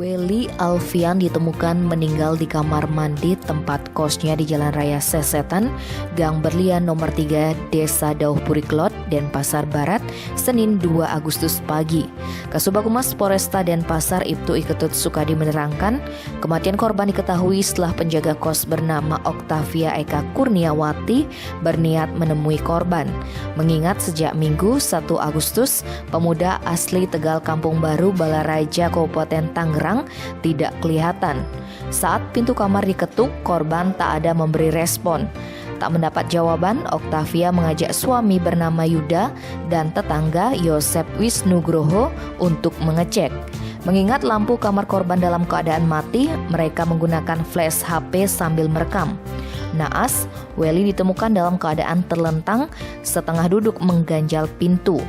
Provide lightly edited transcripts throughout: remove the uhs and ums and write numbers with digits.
Welly Alfian ditemukan meninggal di kamar mandi tempat kosnya di Jalan Raya Sesetan, Gang Berlian nomor 3, Desa Dauh Puriklot, Denpasar Barat, Senin 2 Agustus pagi. Kasubag Humas Polresta Denpasar Ibtu Iketut Sukadi menerangkan, kematian korban diketahui setelah penjaga kos bernama Oktavia Eka Kurniawati berniat menemui korban. Mengingat sejak Minggu 1 Agustus, pemuda asli Tegal Kampung Baru, Balaraja, Kabupaten Tangerang tidak kelihatan. Saat pintu kamar diketuk, korban tak ada memberi respon. Tak mendapat jawaban, Oktavia mengajak suami bernama Yuda dan tetangga Yosep Wisnugroho untuk mengecek. Mengingat lampu kamar korban dalam keadaan mati, mereka menggunakan flash HP sambil merekam. Naas, Welly ditemukan dalam keadaan terlentang, setengah duduk mengganjal pintu.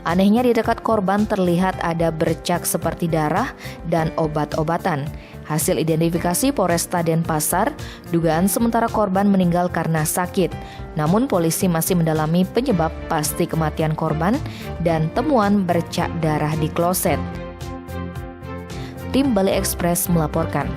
Anehnya di dekat korban terlihat ada bercak seperti darah dan obat-obatan. Hasil identifikasi Polresta Denpasar, dugaan sementara korban meninggal karena sakit. Namun polisi masih mendalami penyebab pasti kematian korban dan temuan bercak darah di kloset. Tim Bali Express melaporkan.